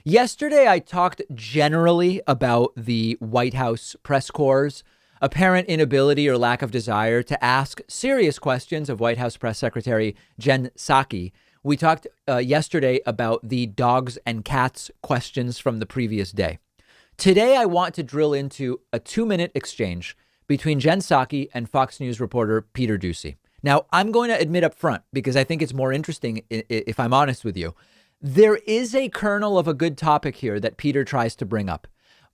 Yesterday, I talked generally about the White House press corps' apparent inability or lack of desire to ask serious questions of White House Press Secretary Jen Psaki. We talked yesterday about the dogs and cats questions from the previous day. Today, I want to drill into a 2-minute exchange between Jen Psaki and Fox News reporter Peter Doocy. Now, I'm going to admit up front, because I think it's more interesting if I'm honest with you, there is a kernel of a good topic here that Peter tries to bring up,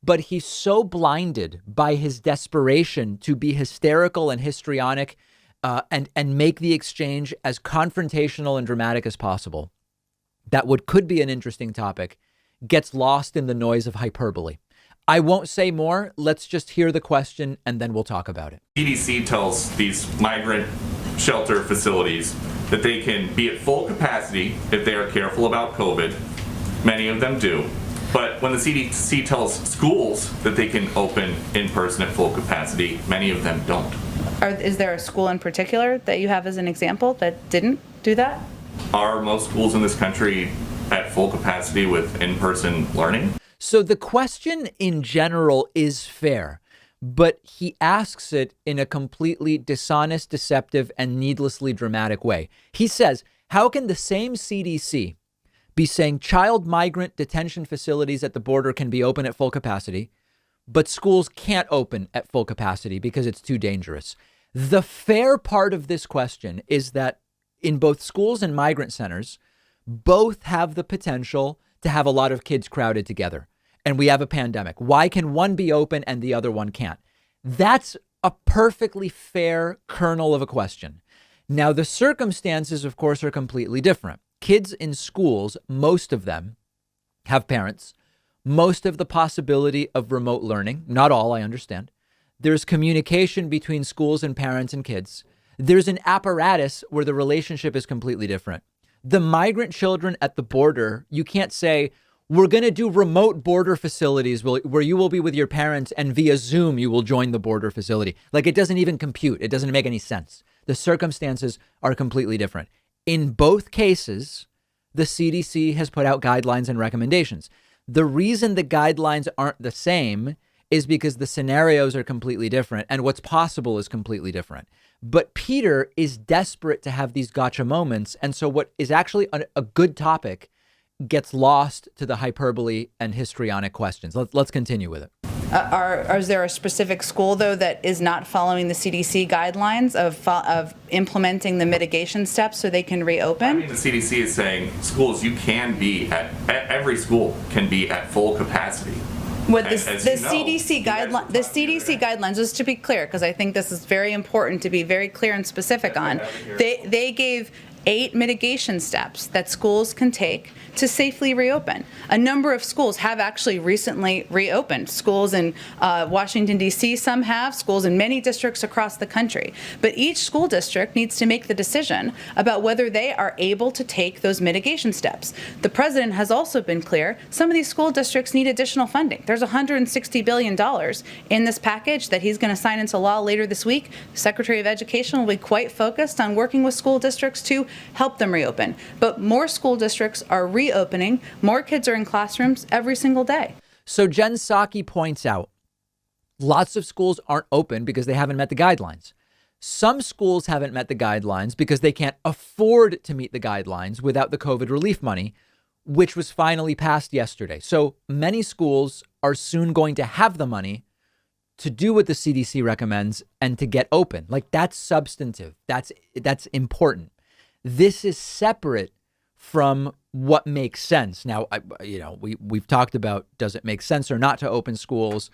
but he's so blinded by his desperation to be hysterical and histrionic and make the exchange as confrontational and dramatic as possible that what could be an interesting topic gets lost in the noise of hyperbole. I won't say more. Let's just hear the question and then we'll talk about it. CDC tells these migrant shelter facilities that they can be at full capacity if they are careful about COVID. Many of them do. But when the CDC tells schools that they can open in person at full capacity, many of them don't. Is there a school in particular that you have as an example that didn't do that? Are most schools in this country at full capacity with in-person learning? So the question in general is fair, but he asks it in a completely dishonest, deceptive, and needlessly dramatic way. He says, how can the same CDC be saying child migrant detention facilities at the border can be open at full capacity, but schools can't open at full capacity because it's too dangerous? The fair part of this question is that in both schools and migrant centers, both have the potential to have a lot of kids crowded together. And we have a pandemic. Why can one be open and the other one can't? That's a perfectly fair kernel of a question. Now, the circumstances, of course, are completely different. Kids in schools, most of them have parents, most of the possibility of remote learning. Not all, I understand. There's communication between schools and parents and kids. There's an apparatus where the relationship is completely different. The migrant children at the border, you can't say, we're going to do remote border facilities where you will be with your parents and via Zoom, you will join the border facility. Like, it doesn't even compute. It doesn't make any sense. The circumstances are completely different. In both cases, the CDC has put out guidelines and recommendations. The reason the guidelines aren't the same is because the scenarios are completely different and what's possible is completely different. But Peter is desperate to have these gotcha moments. And so what is actually a good topic gets lost to the hyperbole and histrionic questions. Let's continue with it. Is there a specific school, though, that is not following the CDC guidelines of implementing the mitigation steps so they can reopen? I mean, the CDC is saying schools, you can be every school can be at full capacity. What the CDC guidelines, just to be clear, because I think this is very important to be very clear and specific on, they gave 8 mitigation steps that schools can take to safely reopen. A number of schools have actually recently reopened. Schools in Washington, D.C., some have, schools in many districts across the country. But each school district needs to make the decision about whether they are able to take those mitigation steps. The president has also been clear, some of these school districts need additional funding. There's $160 billion in this package that he's going to sign into law later this week. The Secretary of Education will be quite focused on working with school districts to help them reopen. But more school districts are reopening. More kids are in classrooms every single day. So Jen Psaki points out lots of schools aren't open because they haven't met the guidelines. Some schools haven't met the guidelines because they can't afford to meet the guidelines without the COVID relief money, which was finally passed yesterday. So many schools are soon going to have the money to do what the CDC recommends and to get open. Like, that's substantive. That's important. This is separate from what makes sense. Now, we've talked about, does it make sense or not to open schools?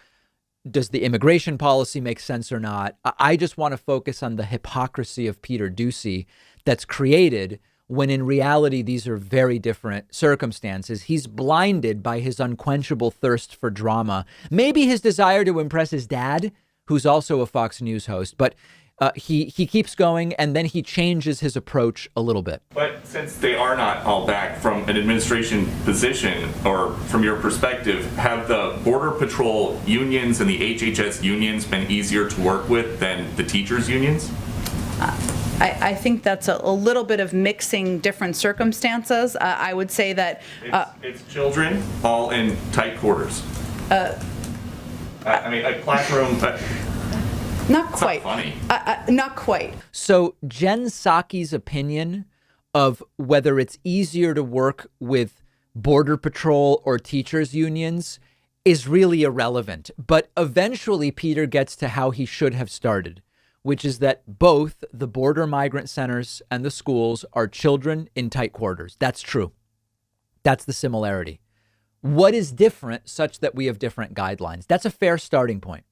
Does the immigration policy make sense or not? I just want to focus on the hypocrisy of Peter Doocy that's created when in reality, these are very different circumstances. He's blinded by his unquenchable thirst for drama, maybe his desire to impress his dad, who's also a Fox News host, but he keeps going and then he changes his approach a little bit. But since they are not all back from an administration position, or from your perspective, have the Border Patrol unions and the HHS unions been easier to work with than the teachers unions? I think that's a little bit of mixing different circumstances. I would say that it's children all in tight quarters. I mean, a classroom. Not quite. Not funny. Not quite. So Jen Psaki's opinion of whether it's easier to work with Border Patrol or teachers unions is really irrelevant. But eventually Peter gets to how he should have started, which is that both the border migrant centers and the schools are children in tight quarters. That's true. That's the similarity. What is different such that we have different guidelines? That's a fair starting point.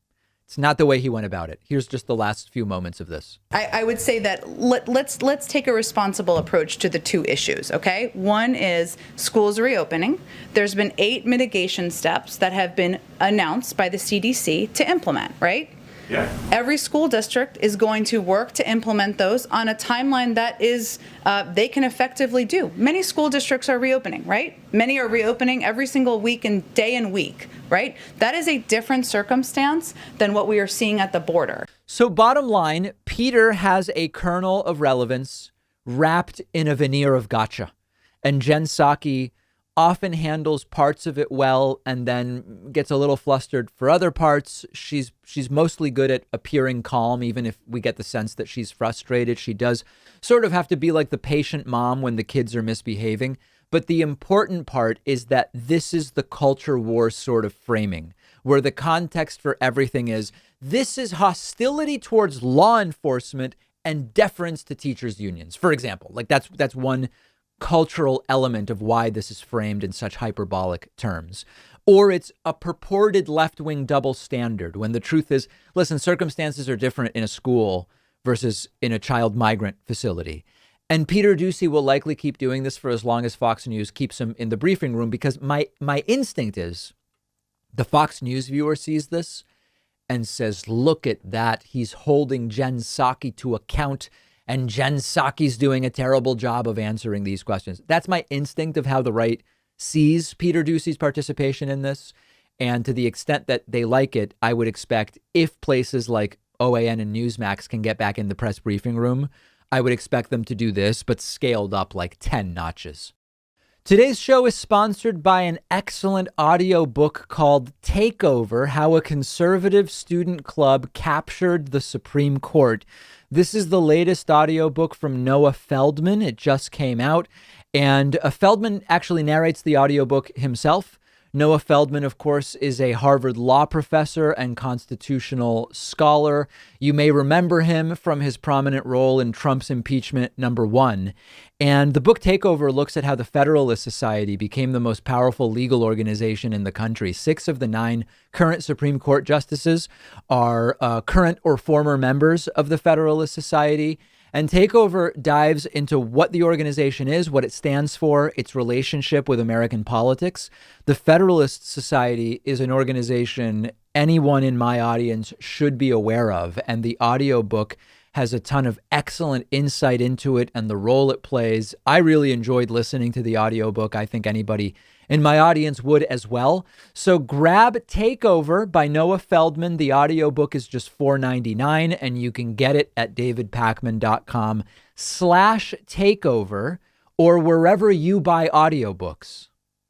It's not the way he went about it. Here's just the last few moments of this. I would say that let's take a responsible approach to the two issues, okay? One is schools reopening. There's been 8 mitigation steps that have been announced by the CDC to implement, right? Yeah. Every school district is going to work to implement those on a timeline that is they can effectively do. Many school districts are reopening, right? Many are reopening every single week and day and week, right? That is a different circumstance than what we are seeing at the border. So bottom line, Peter has a kernel of relevance wrapped in a veneer of gotcha. And Jen Psaki often handles parts of it well and then gets a little flustered for other parts. She's mostly good at appearing calm, even if we get the sense that she's frustrated. She does sort of have to be like the patient mom when the kids are misbehaving. But the important part is that this is the culture war sort of framing, where the context for everything is this is hostility towards law enforcement and deference to teachers' unions, for example. Like that's one cultural element of why this is framed in such hyperbolic terms. Or it's a purported left-wing double standard when the truth is, listen, circumstances are different in a school versus in a child migrant facility. And Peter Doocy will likely keep doing this for as long as Fox News keeps him in the briefing room, because my instinct is the Fox News viewer sees this and says, look at that. He's holding Jen Psaki to account. And Jen Psaki's doing a terrible job of answering these questions. That's my instinct of how the right sees Peter Doocy's participation in this. And to the extent that they like it, I would expect if places like OAN and Newsmax can get back in the press briefing room, I would expect them to do this, but scaled up like 10 notches. Today's show is sponsored by an excellent audio book called Takeover: How a Conservative Student Club Captured the Supreme Court. This is the latest audiobook from Noah Feldman. It just came out, and Feldman actually narrates the audiobook himself. Noah Feldman, of course, is a Harvard law professor and constitutional scholar. You may remember him from his prominent role in Trump's impeachment #1. And the book Takeover looks at how the Federalist Society became the most powerful legal organization in the country. 6 of the 9 current Supreme Court justices are current or former members of the Federalist Society. And Takeover dives into what the organization is, what it stands for, its relationship with American politics. The Federalist Society is an organization anyone in my audience should be aware of, and the audiobook has a ton of excellent insight into it and the role it plays. I really enjoyed listening to the audiobook. I think anybody in my audience would as well. So grab Takeover by Noah Feldman. The audiobook is just $4.99, and you can get it at davidpakman.com/takeover or wherever you buy audiobooks.